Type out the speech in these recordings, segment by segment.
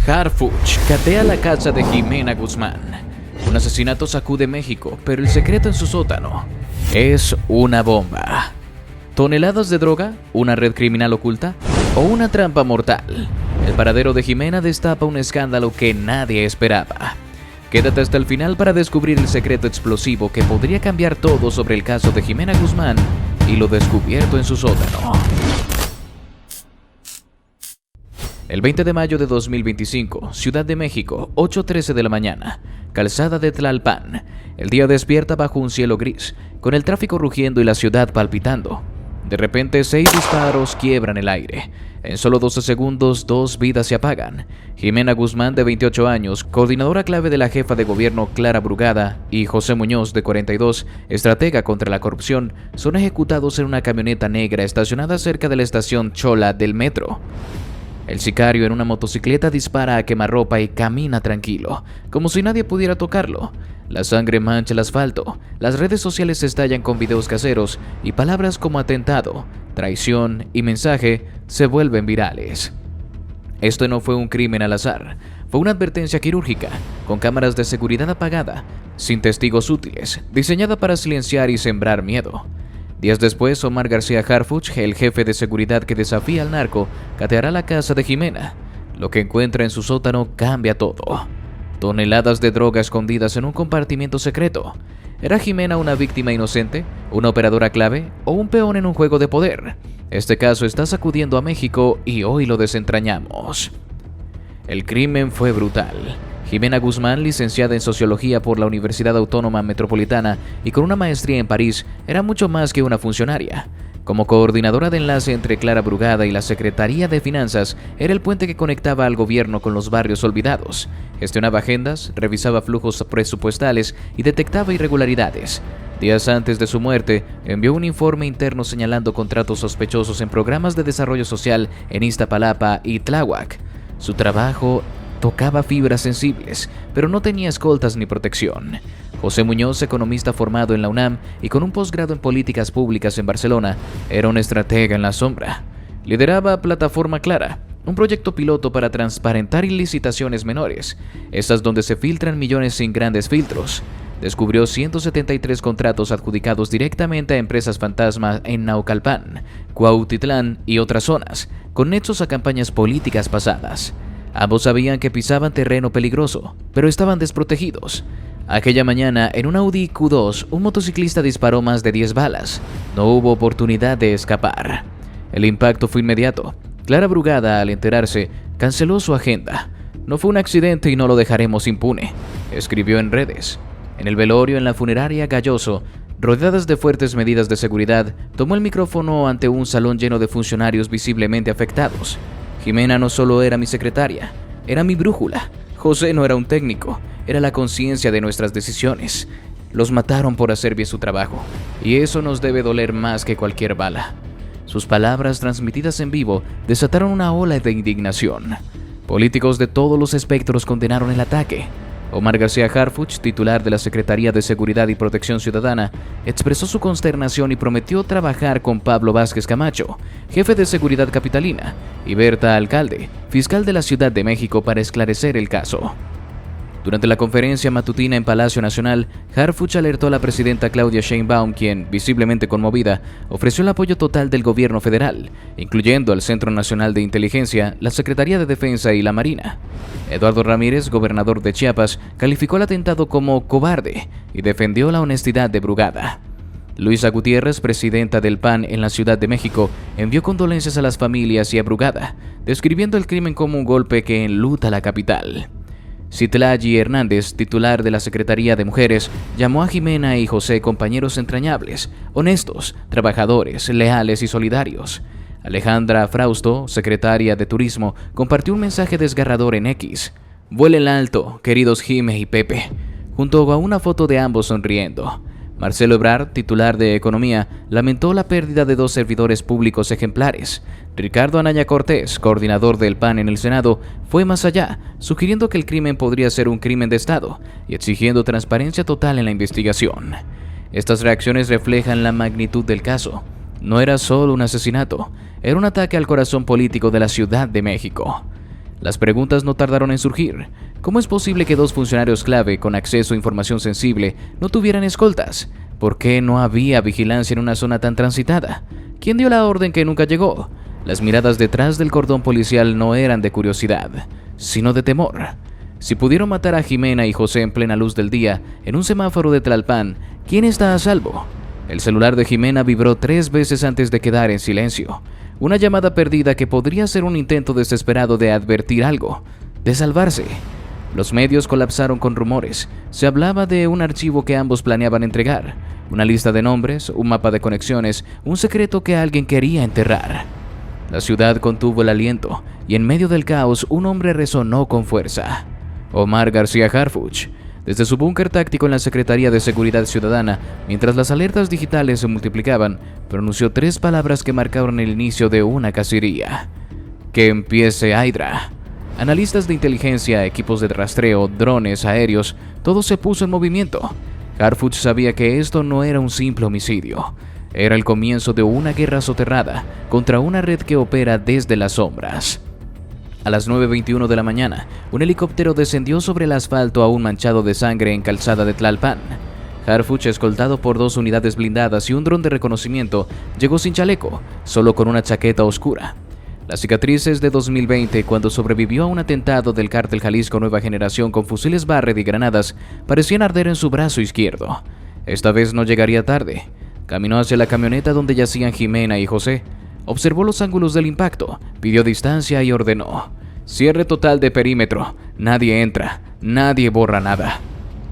Harfuch catea la casa de Jimena Guzmán. Un asesinato sacude México, pero el secreto en su sótano es una bomba. ¿Toneladas de droga? ¿Una red criminal oculta? ¿O una trampa mortal? El paradero de Jimena destapa un escándalo que nadie esperaba. Quédate hasta el final para descubrir el secreto explosivo que podría cambiar todo sobre el caso de Jimena Guzmán y lo descubierto en su sótano. El 20 de mayo de 2025, Ciudad de México, 8:13 de la mañana, calzada de Tlalpan. El día despierta bajo un cielo gris, con el tráfico rugiendo y la ciudad palpitando. De repente, 6 disparos quiebran el aire. En solo 12 segundos, 2 vidas se apagan. Jimena Guzmán, de 28 años, coordinadora clave de la jefa de gobierno Clara Brugada, y José Muñoz, de 42, estratega contra la corrupción, son ejecutados en una camioneta negra estacionada cerca de la estación Xola del metro. El sicario en una motocicleta dispara a quemarropa y camina tranquilo, como si nadie pudiera tocarlo. La sangre mancha el asfalto, las redes sociales estallan con videos caseros y palabras como atentado, traición y mensaje se vuelven virales. Esto no fue un crimen al azar, fue una advertencia quirúrgica, con cámaras de seguridad apagada, sin testigos útiles, diseñada para silenciar y sembrar miedo. Días después, Omar García Harfuch, el jefe de seguridad que desafía al narco, cateará la casa de Jimena. Lo que encuentra en su sótano cambia todo. Toneladas de droga escondidas en un compartimiento secreto. ¿Era Jimena una víctima inocente, una operadora clave o un peón en un juego de poder? Este caso está sacudiendo a México y hoy lo desentrañamos. El crimen fue brutal. Jimena Guzmán, licenciada en Sociología por la Universidad Autónoma Metropolitana y con una maestría en París, era mucho más que una funcionaria. Como coordinadora de enlace entre Clara Brugada y la Secretaría de Finanzas, era el puente que conectaba al gobierno con los barrios olvidados. Gestionaba agendas, revisaba flujos presupuestales y detectaba irregularidades. Días antes de su muerte, envió un informe interno señalando contratos sospechosos en programas de desarrollo social en Iztapalapa y Tláhuac. Su trabajo tocaba fibras sensibles, pero no tenía escoltas ni protección. José Muñoz, economista formado en la UNAM y con un posgrado en políticas públicas en Barcelona, era un estratega en la sombra. Lideraba Plataforma Clara, un proyecto piloto para transparentar licitaciones menores, esas donde se filtran millones sin grandes filtros. Descubrió 173 contratos adjudicados directamente a empresas fantasma en Naucalpan, Cuautitlán y otras zonas, con nexos a campañas políticas pasadas. Ambos sabían que pisaban terreno peligroso, pero estaban desprotegidos. Aquella mañana, en un Audi Q2, un motociclista disparó más de 10 balas. No hubo oportunidad de escapar. El impacto fue inmediato. Clara Brugada, al enterarse, canceló su agenda. No fue un accidente y no lo dejaremos impune, escribió en redes. En el velorio en la funeraria Galloso, rodeadas de fuertes medidas de seguridad, tomó el micrófono ante un salón lleno de funcionarios visiblemente afectados. Jimena no solo era mi secretaria, era mi brújula. José no era un técnico, era la conciencia de nuestras decisiones. Los mataron por hacer bien su trabajo, y eso nos debe doler más que cualquier bala. Sus palabras, transmitidas en vivo, desataron una ola de indignación. Políticos de todos los espectros condenaron el ataque. Omar García Harfuch, titular de la Secretaría de Seguridad y Protección Ciudadana, expresó su consternación y prometió trabajar con Pablo Vázquez Camacho, jefe de Seguridad Capitalina, y Berta Alcalde, fiscal de la Ciudad de México, para esclarecer el caso. Durante la conferencia matutina en Palacio Nacional, Harfuch alertó a la presidenta Claudia Sheinbaum, quien, visiblemente conmovida, ofreció el apoyo total del gobierno federal, incluyendo al Centro Nacional de Inteligencia, la Secretaría de Defensa y la Marina. Eduardo Ramírez, gobernador de Chiapas, calificó el atentado como cobarde y defendió la honestidad de Brugada. Luisa Gutiérrez, presidenta del PAN en la Ciudad de México, envió condolencias a las familias y a Brugada, describiendo el crimen como un golpe que enluta la capital. Citlali Hernández, titular de la Secretaría de Mujeres, llamó a Jimena y José compañeros entrañables, honestos, trabajadores, leales y solidarios. Alejandra Frausto, secretaria de Turismo, compartió un mensaje desgarrador en X. «Vuelen alto, queridos Jime y Pepe», junto a una foto de ambos sonriendo. Marcelo Ebrard, titular de Economía, lamentó la pérdida de 2 servidores públicos ejemplares. Ricardo Anaya Cortés, coordinador del PAN en el Senado, fue más allá, sugiriendo que el crimen podría ser un crimen de Estado y exigiendo transparencia total en la investigación. Estas reacciones reflejan la magnitud del caso. No era solo un asesinato, era un ataque al corazón político de la Ciudad de México. Las preguntas no tardaron en surgir. ¿Cómo es posible que dos funcionarios clave con acceso a información sensible no tuvieran escoltas? ¿Por qué no había vigilancia en una zona tan transitada? ¿Quién dio la orden que nunca llegó? Las miradas detrás del cordón policial no eran de curiosidad, sino de temor. Si pudieron matar a Jimena y José en plena luz del día, en un semáforo de Tlalpan, ¿quién está a salvo? El celular de Jimena vibró 3 veces antes de quedar en silencio. Una llamada perdida que podría ser un intento desesperado de advertir algo, de salvarse. Los medios colapsaron con rumores. Se hablaba de un archivo que ambos planeaban entregar, una lista de nombres, un mapa de conexiones, un secreto que alguien quería enterrar. La ciudad contuvo el aliento, y en medio del caos un hombre resonó con fuerza. Omar García Harfuch. Desde su búnker táctico en la Secretaría de Seguridad Ciudadana, mientras las alertas digitales se multiplicaban, pronunció 3 palabras que marcaron el inicio de una cacería. Que empiece Hydra. Analistas de inteligencia, equipos de rastreo, drones aéreos, todo se puso en movimiento. Harfuch sabía que esto no era un simple homicidio. Era el comienzo de una guerra soterrada contra una red que opera desde las sombras. A las 9:21 de la mañana, un helicóptero descendió sobre el asfalto aún manchado de sangre en Calzada de Tlalpan. Harfuch, escoltado por 2 unidades blindadas y un dron de reconocimiento, llegó sin chaleco, solo con una chaqueta oscura. Las cicatrices de 2020, cuando sobrevivió a un atentado del cártel Jalisco Nueva Generación con fusiles Barrett y granadas, parecían arder en su brazo izquierdo. Esta vez no llegaría tarde. Caminó hacia la camioneta donde yacían Jimena y José. Observó los ángulos del impacto, pidió distancia y ordenó: cierre total de perímetro, nadie entra, nadie borra nada.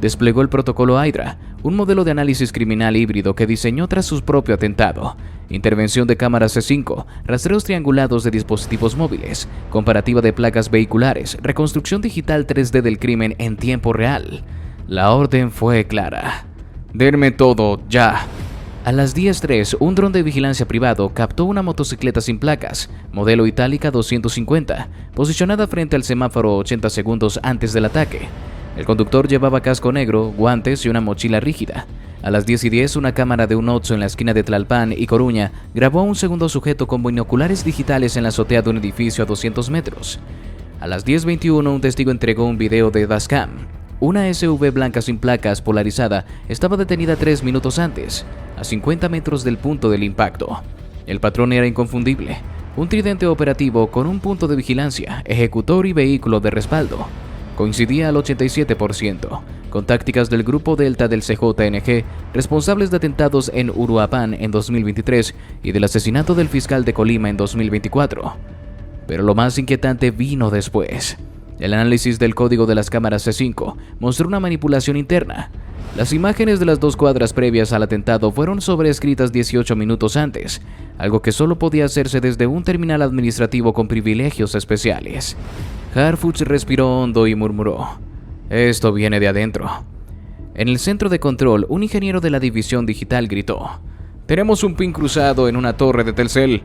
Desplegó el protocolo Hydra, un modelo de análisis criminal híbrido que diseñó tras su propio atentado. Intervención de cámaras C5, rastreos triangulados de dispositivos móviles, comparativa de placas vehiculares, reconstrucción digital 3D del crimen en tiempo real. La orden fue clara: denme todo, ya. A las 10:03, un dron de vigilancia privado captó una motocicleta sin placas, modelo Itálica 250, posicionada frente al semáforo 80 segundos antes del ataque. El conductor llevaba casco negro, guantes y una mochila rígida. A las 10:10, una cámara de un Oxxo en la esquina de Tlalpan y Coruña grabó a un segundo sujeto con binoculares digitales en la azotea de un edificio a 200 metros. A las 10:21, un testigo entregó un video de dashcam. Una SUV blanca sin placas polarizada estaba detenida 3 minutos antes, a 50 metros del punto del impacto. El patrón era inconfundible: un tridente operativo con un punto de vigilancia, ejecutor y vehículo de respaldo. Coincidía al 87%, con tácticas del grupo Delta del CJNG, responsables de atentados en Uruapan en 2023 y del asesinato del fiscal de Colima en 2024. Pero lo más inquietante vino después. El análisis del código de las cámaras C5 mostró una manipulación interna. Las imágenes de las 2 cuadras previas al atentado fueron sobreescritas 18 minutos antes, algo que solo podía hacerse desde un terminal administrativo con privilegios especiales. Harfuch respiró hondo y murmuró: esto viene de adentro. En el centro de control, un ingeniero de la división digital gritó: tenemos un pin cruzado en una torre de Telcel.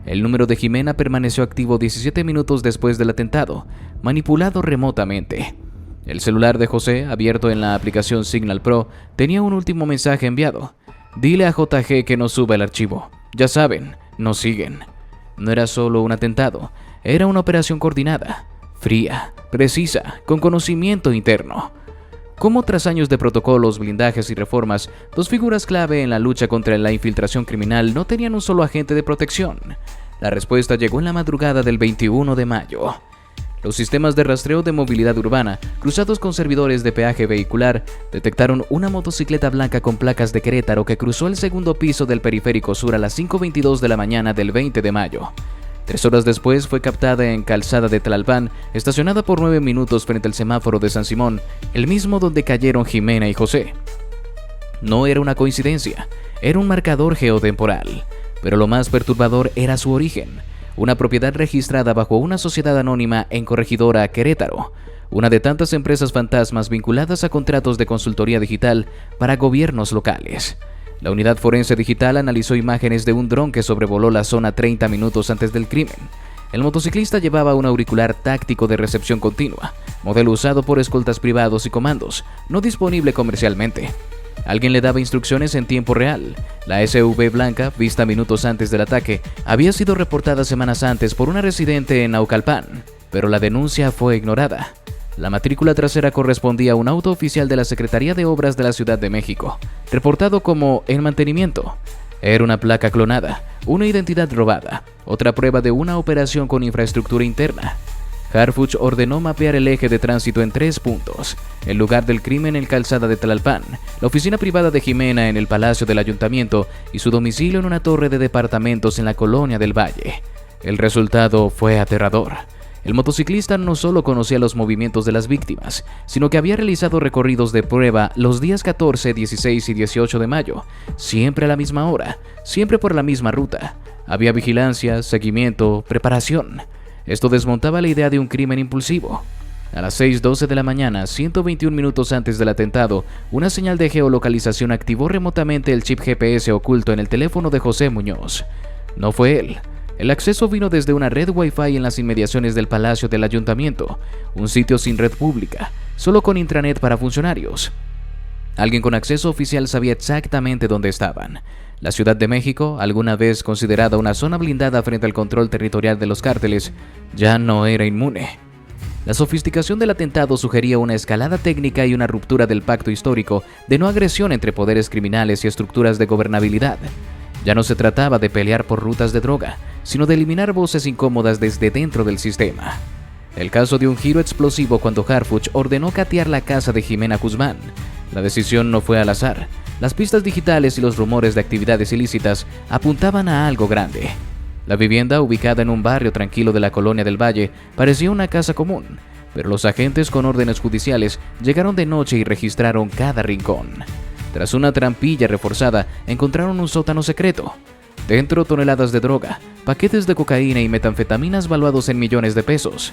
El número de Jimena permaneció activo 17 minutos después del atentado, manipulado remotamente. El celular de José, abierto en la aplicación Signal Pro, tenía un último mensaje enviado: dile a JG que no suba el archivo. Ya saben, nos siguen. No era solo un atentado, era una operación coordinada, fría, precisa, con conocimiento interno. ¿Cómo tras años de protocolos, blindajes y reformas, 2 figuras clave en la lucha contra la infiltración criminal no tenían un solo agente de protección? La respuesta llegó en la madrugada del 21 de mayo. Los sistemas de rastreo de movilidad urbana, cruzados con servidores de peaje vehicular, detectaron una motocicleta blanca con placas de Querétaro que cruzó el segundo piso del periférico sur a las 5:22 de la mañana del 20 de mayo. 3 horas después fue captada en Calzada de Tlalpan, estacionada por 9 minutos frente al semáforo de San Simón, el mismo donde cayeron Jimena y José. No era una coincidencia, era un marcador geotemporal, pero lo más perturbador era su origen: una propiedad registrada bajo una sociedad anónima en Corregidora, Querétaro, una de tantas empresas fantasmas vinculadas a contratos de consultoría digital para gobiernos locales. La unidad forense digital analizó imágenes de un dron que sobrevoló la zona 30 minutos antes del crimen. El motociclista llevaba un auricular táctico de recepción continua, modelo usado por escoltas privados y comandos, no disponible comercialmente. Alguien le daba instrucciones en tiempo real. La SUV blanca, vista minutos antes del ataque, había sido reportada semanas antes por una residente en Naucalpan, pero la denuncia fue ignorada. La matrícula trasera correspondía a un auto oficial de la Secretaría de Obras de la Ciudad de México, reportado como en mantenimiento. Era una placa clonada, una identidad robada, otra prueba de una operación con infraestructura interna. Harfuch ordenó mapear el eje de tránsito en 3 puntos: el lugar del crimen en Calzada de Tlalpan, la oficina privada de Jimena en el Palacio del Ayuntamiento y su domicilio en una torre de departamentos en la Colonia del Valle. El resultado fue aterrador. El motociclista no solo conocía los movimientos de las víctimas, sino que había realizado recorridos de prueba los días 14, 16 y 18 de mayo, siempre a la misma hora, siempre por la misma ruta. Había vigilancia, seguimiento, preparación. Esto desmontaba la idea de un crimen impulsivo. A las 6:12 de la mañana, 121 minutos antes del atentado, una señal de geolocalización activó remotamente el chip GPS oculto en el teléfono de José Muñoz. No fue él. El acceso vino desde una red Wi-Fi en las inmediaciones del Palacio del Ayuntamiento, un sitio sin red pública, solo con intranet para funcionarios. Alguien con acceso oficial sabía exactamente dónde estaban. La Ciudad de México, alguna vez considerada una zona blindada frente al control territorial de los cárteles, ya no era inmune. La sofisticación del atentado sugería una escalada técnica y una ruptura del pacto histórico de no agresión entre poderes criminales y estructuras de gobernabilidad. Ya no se trataba de pelear por rutas de droga, sino de eliminar voces incómodas desde dentro del sistema. El caso dio un giro explosivo cuando Harfuch ordenó catear la casa de Jimena Guzmán. La decisión no fue al azar. Las pistas digitales y los rumores de actividades ilícitas apuntaban a algo grande. La vivienda, ubicada en un barrio tranquilo de la Colonia del Valle, parecía una casa común, pero los agentes con órdenes judiciales llegaron de noche y registraron cada rincón. Tras una trampilla reforzada, encontraron un sótano secreto. Dentro, toneladas de droga, paquetes de cocaína y metanfetaminas valuados en millones de pesos.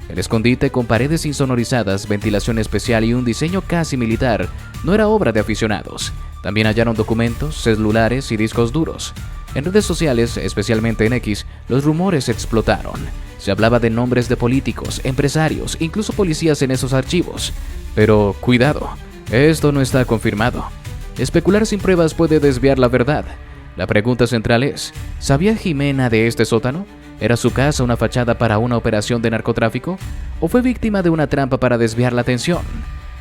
El escondite, con paredes insonorizadas, ventilación especial y un diseño casi militar, no era obra de aficionados. También hallaron documentos, celulares y discos duros. En redes sociales, especialmente en X, los rumores explotaron. Se hablaba de nombres de políticos, empresarios, incluso policías en esos archivos. Pero cuidado, esto no está confirmado. Especular sin pruebas puede desviar la verdad. La pregunta central es, ¿sabía Jimena de este sótano? ¿Era su casa una fachada para una operación de narcotráfico? ¿O fue víctima de una trampa para desviar la atención?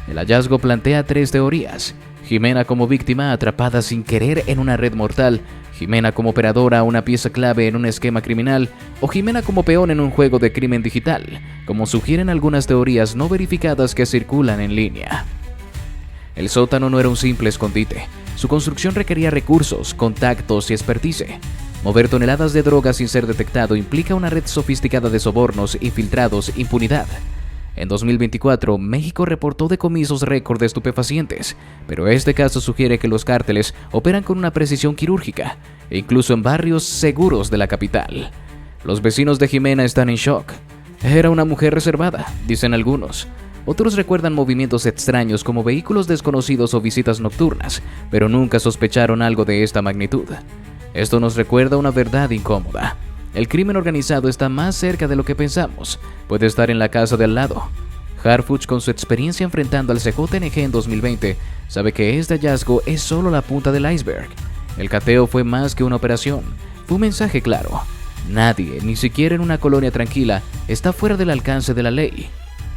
El hallazgo plantea 3 teorías. Jimena como víctima atrapada sin querer en una red mortal, Jimena como operadora, una pieza clave en un esquema criminal, o Jimena como peón en un juego de crimen digital, como sugieren algunas teorías no verificadas que circulan en línea. El sótano no era un simple escondite. Su construcción requería recursos, contactos y expertise. Mover toneladas de droga sin ser detectado implica una red sofisticada de sobornos, infiltrados, impunidad. En 2024, México reportó decomisos récord de estupefacientes, pero este caso sugiere que los cárteles operan con una precisión quirúrgica, e incluso en barrios seguros de la capital. Los vecinos de Jimena están en shock. Era una mujer reservada, dicen algunos. Otros recuerdan movimientos extraños como vehículos desconocidos o visitas nocturnas, pero nunca sospecharon algo de esta magnitud. Esto nos recuerda una verdad incómoda. El crimen organizado está más cerca de lo que pensamos. Puede estar en la casa de al lado. Harfuch, con su experiencia enfrentando al CJNG en 2020, sabe que este hallazgo es solo la punta del iceberg. El cateo fue más que una operación. Fue un mensaje claro. Nadie, ni siquiera en una colonia tranquila, está fuera del alcance de la ley.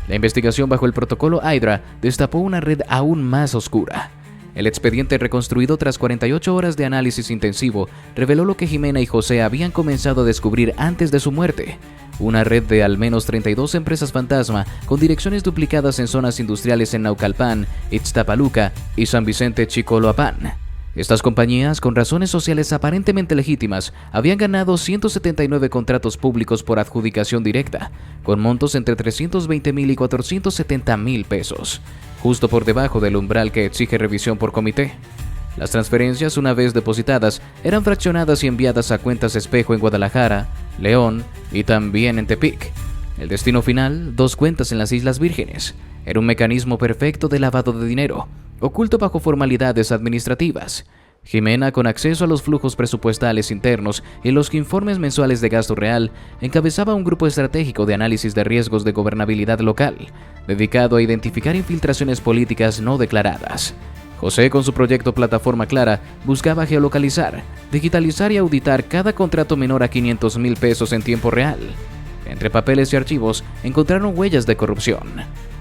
La investigación bajo el protocolo Hydra destapó una red aún más oscura. El expediente, reconstruido tras 48 horas de análisis intensivo, reveló lo que Jimena y José habían comenzado a descubrir antes de su muerte: una red de al menos 32 empresas fantasma con direcciones duplicadas en zonas industriales en Naucalpan, Ixtapaluca y San Vicente Chicoloapan. Estas compañías, con razones sociales aparentemente legítimas, habían ganado 179 contratos públicos por adjudicación directa, con montos entre 320,000 y 470,000 pesos, justo por debajo del umbral que exige revisión por comité. Las transferencias, una vez depositadas, eran fraccionadas y enviadas a cuentas espejo en Guadalajara, León y también en Tepic. El destino final, 2 cuentas en las Islas Vírgenes. Era un mecanismo perfecto de lavado de dinero, oculto bajo formalidades administrativas. Jimena, con acceso a los flujos presupuestales internos y los informes mensuales de gasto real, encabezaba un grupo estratégico de análisis de riesgos de gobernabilidad local, dedicado a identificar infiltraciones políticas no declaradas. José, con su proyecto Plataforma Clara, buscaba geolocalizar, digitalizar y auditar cada contrato menor a 500,000 pesos en tiempo real. Entre papeles y archivos encontraron huellas de corrupción,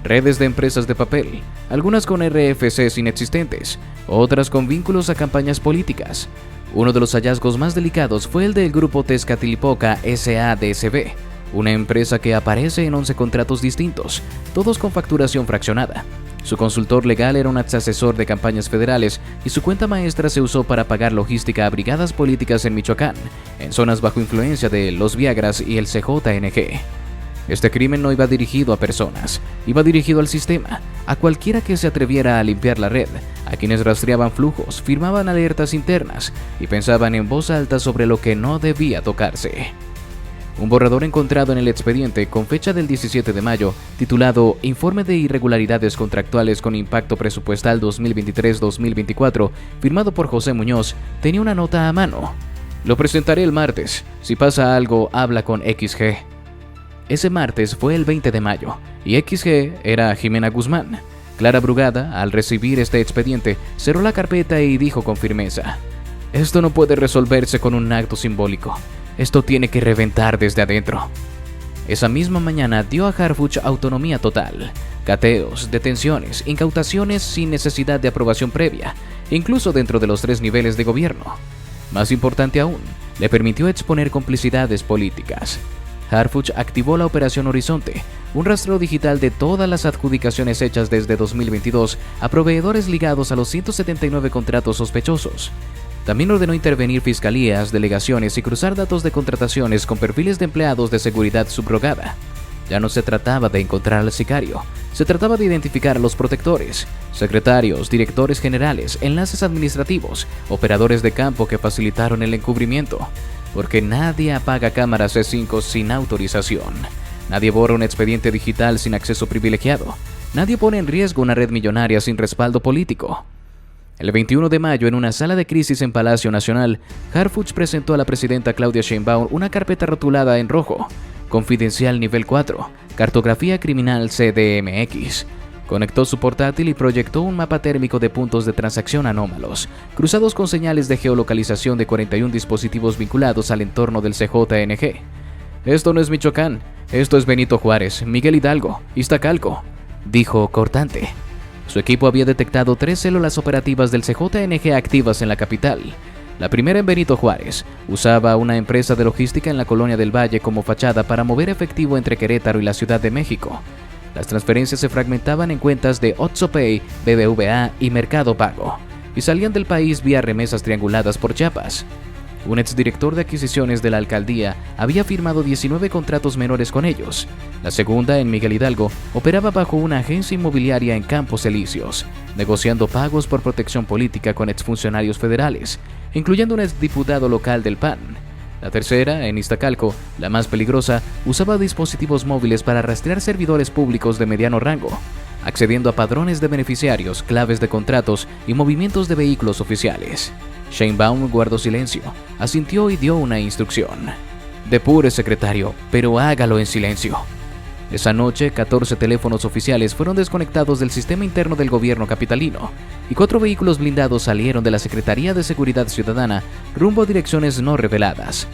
redes de empresas de papel, algunas con RFCs inexistentes, otras con vínculos a campañas políticas. Uno de los hallazgos más delicados fue el del grupo Tezcatlipoca S.A.D.S.B., una empresa que aparece en 11 contratos distintos, todos con facturación fraccionada. Su consultor legal era un ex asesor de campañas federales y su cuenta maestra se usó para pagar logística a brigadas políticas en Michoacán, en zonas bajo influencia de los Viagras y el CJNG. Este crimen no iba dirigido a personas, iba dirigido al sistema, a cualquiera que se atreviera a limpiar la red, a quienes rastreaban flujos, firmaban alertas internas y pensaban en voz alta sobre lo que no debía tocarse. Un borrador encontrado en el expediente con fecha del 17 de mayo, titulado Informe de Irregularidades Contractuales con Impacto Presupuestal 2023-2024, firmado por José Muñoz, tenía una nota a mano. Lo presentaré el martes. Si pasa algo, habla con XG. Ese martes fue el 20 de mayo, y XG era Jimena Guzmán. Clara Brugada, al recibir este expediente, cerró la carpeta y dijo con firmeza: «Esto no puede resolverse con un acto simbólico. Esto tiene que reventar desde adentro». Esa misma mañana dio a Harfuch autonomía total, cateos, detenciones, incautaciones sin necesidad de aprobación previa, incluso dentro de los 3 niveles de gobierno. Más importante aún, le permitió exponer complicidades políticas. Harfuch activó la Operación Horizonte, un rastreo digital de todas las adjudicaciones hechas desde 2022 a proveedores ligados a los 179 contratos sospechosos. También ordenó intervenir fiscalías, delegaciones y cruzar datos de contrataciones con perfiles de empleados de seguridad subrogada. Ya no se trataba de encontrar al sicario, se trataba de identificar a los protectores, secretarios, directores generales, enlaces administrativos, operadores de campo que facilitaron el encubrimiento. Porque nadie apaga cámaras C5 sin autorización. Nadie borra un expediente digital sin acceso privilegiado. Nadie pone en riesgo una red millonaria sin respaldo político. El 21 de mayo, en una sala de crisis en Palacio Nacional, Harfuch presentó a la presidenta Claudia Sheinbaum una carpeta rotulada en rojo: Confidencial Nivel 4, Cartografía Criminal CDMX. Conectó su portátil y proyectó un mapa térmico de puntos de transacción anómalos, cruzados con señales de geolocalización de 41 dispositivos vinculados al entorno del CJNG. «Esto no es Michoacán, esto es Benito Juárez, Miguel Hidalgo, Iztacalco», dijo cortante. Su equipo había detectado 3 células operativas del CJNG activas en la capital. La primera en Benito Juárez usaba una empresa de logística en la Colonia del Valle como fachada para mover efectivo entre Querétaro y la Ciudad de México. Las transferencias se fragmentaban en cuentas de OXXOPay, BBVA y Mercado Pago, y salían del país vía remesas trianguladas por Chiapas. Un exdirector de adquisiciones de la alcaldía había firmado 19 contratos menores con ellos. La segunda, en Miguel Hidalgo, operaba bajo una agencia inmobiliaria en Campos Elíseos, negociando pagos por protección política con exfuncionarios federales, incluyendo un exdiputado local del PAN. La tercera, en Iztacalco, la más peligrosa, usaba dispositivos móviles para rastrear servidores públicos de mediano rango, accediendo a padrones de beneficiarios, claves de contratos y movimientos de vehículos oficiales. Sheinbaum guardó silencio, asintió y dio una instrucción: «Depure, secretario, pero hágalo en silencio». Esa noche, 14 teléfonos oficiales fueron desconectados del sistema interno del gobierno capitalino y 4 vehículos blindados salieron de la Secretaría de Seguridad Ciudadana rumbo a direcciones no reveladas.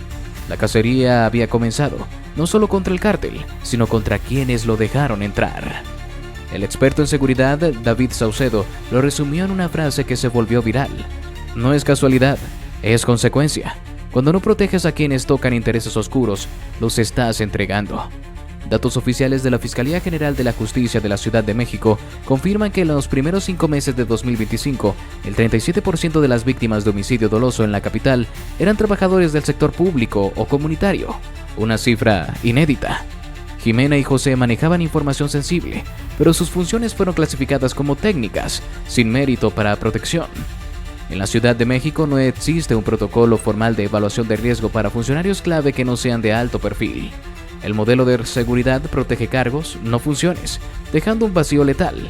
La cacería había comenzado, no solo contra el cártel, sino contra quienes lo dejaron entrar. El experto en seguridad, David Saucedo, lo resumió en una frase que se volvió viral: «No es casualidad, es consecuencia. Cuando no proteges a quienes tocan intereses oscuros, los estás entregando». Datos oficiales de la Fiscalía General de la Justicia de la Ciudad de México confirman que en los primeros 5 meses de 2025, el 37% de las víctimas de homicidio doloso en la capital eran trabajadores del sector público o comunitario, una cifra inédita. Jimena y José manejaban información sensible, pero sus funciones fueron clasificadas como técnicas, sin mérito para protección. En la Ciudad de México no existe un protocolo formal de evaluación de riesgo para funcionarios clave que no sean de alto perfil. El modelo de seguridad protege cargos, no funciones, dejando un vacío letal.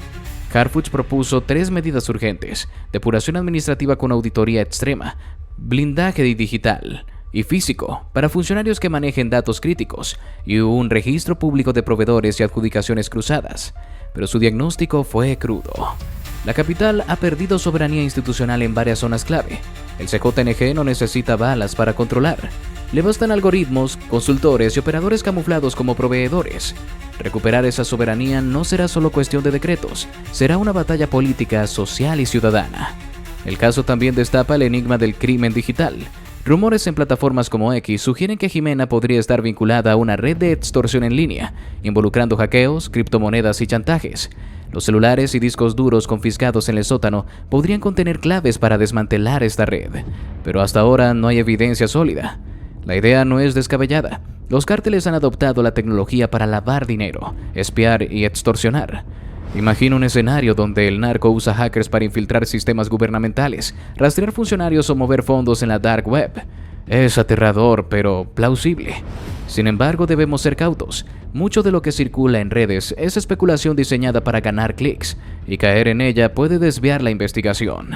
Harfuch propuso 3 medidas urgentes: depuración administrativa con auditoría extrema, blindaje digital y físico para funcionarios que manejen datos críticos, y un registro público de proveedores y adjudicaciones cruzadas. Pero su diagnóstico fue crudo. La capital ha perdido soberanía institucional en varias zonas clave. El CJNG no necesita balas para controlar. Le bastan algoritmos, consultores y operadores camuflados como proveedores. Recuperar esa soberanía no será solo cuestión de decretos, será una batalla política, social y ciudadana. El caso también destapa el enigma del crimen digital. Rumores en plataformas como X sugieren que Jimena podría estar vinculada a una red de extorsión en línea, involucrando hackeos, criptomonedas y chantajes. Los celulares y discos duros confiscados en el sótano podrían contener claves para desmantelar esta red, pero hasta ahora no hay evidencia sólida. La idea no es descabellada. Los cárteles han adoptado la tecnología para lavar dinero, espiar y extorsionar. Imagina un escenario donde el narco usa hackers para infiltrar sistemas gubernamentales, rastrear funcionarios o mover fondos en la dark web. Es aterrador, pero plausible. Sin embargo, debemos ser cautos. Mucho de lo que circula en redes es especulación diseñada para ganar clics, y caer en ella puede desviar la investigación.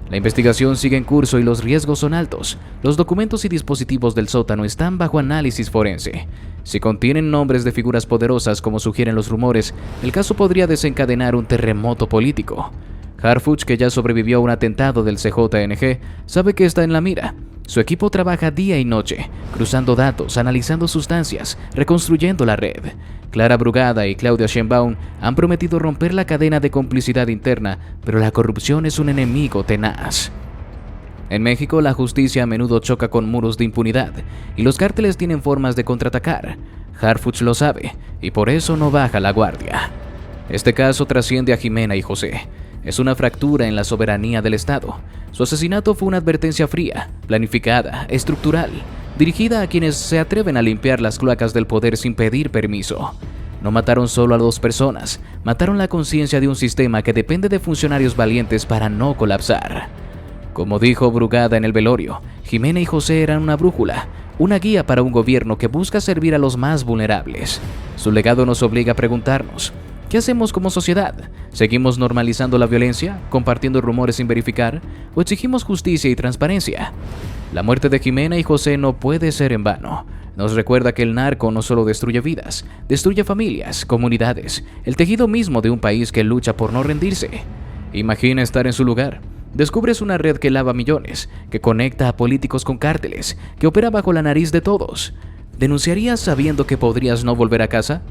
La investigación sigue en curso y los riesgos son altos. Los documentos y dispositivos del sótano están bajo análisis forense. Si contienen nombres de figuras poderosas como sugieren los rumores, el caso podría desencadenar un terremoto político. Harfuch, que ya sobrevivió a un atentado del CJNG, sabe que está en la mira. Su equipo trabaja día y noche, cruzando datos, analizando sustancias, reconstruyendo la red. Clara Brugada y Claudia Sheinbaum han prometido romper la cadena de complicidad interna, pero la corrupción es un enemigo tenaz. En México, la justicia a menudo choca con muros de impunidad, y los cárteles tienen formas de contraatacar. Harfuch lo sabe, y por eso no baja la guardia. Este caso trasciende a Jimena y José. Es una fractura en la soberanía del Estado. Su asesinato fue una advertencia fría, planificada, estructural, dirigida a quienes se atreven a limpiar las cloacas del poder sin pedir permiso. No mataron solo a 2 personas, mataron la conciencia de un sistema que depende de funcionarios valientes para no colapsar. Como dijo Brugada en el velorio, Jimena y José eran una brújula, una guía para un gobierno que busca servir a los más vulnerables. Su legado nos obliga a preguntarnos: ¿qué hacemos como sociedad? ¿Seguimos normalizando la violencia, compartiendo rumores sin verificar, o exigimos justicia y transparencia? La muerte de Jimena y José no puede ser en vano. Nos recuerda que el narco no solo destruye vidas, destruye familias, comunidades, el tejido mismo de un país que lucha por no rendirse. Imagina estar en su lugar. Descubres una red que lava millones, que conecta a políticos con cárteles, que opera bajo la nariz de todos. ¿Denunciarías sabiendo que podrías no volver a casa?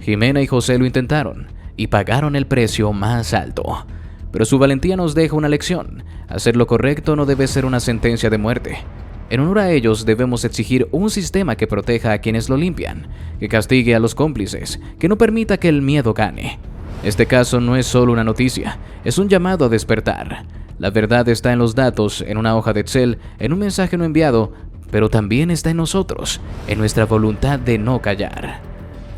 Jimena y José lo intentaron y pagaron el precio más alto. Pero su valentía nos deja una lección. Hacer lo correcto no debe ser una sentencia de muerte. En honor a ellos debemos exigir un sistema que proteja a quienes lo limpian, que castigue a los cómplices, que no permita que el miedo gane. Este caso no es solo una noticia, es un llamado a despertar. La verdad está en los datos, en una hoja de Excel, en un mensaje no enviado, pero también está en nosotros, en nuestra voluntad de no callar.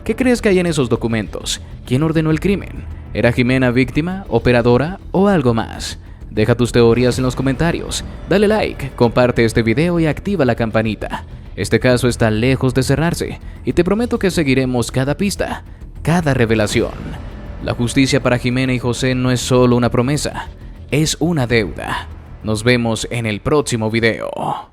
¿Qué crees que hay en esos documentos? ¿Quién ordenó el crimen? ¿Era Jimena víctima, operadora o algo más? Deja tus teorías en los comentarios, dale like, comparte este video y activa la campanita. Este caso está lejos de cerrarse y te prometo que seguiremos cada pista, cada revelación. La justicia para Jimena y José no es solo una promesa, es una deuda. Nos vemos en el próximo video.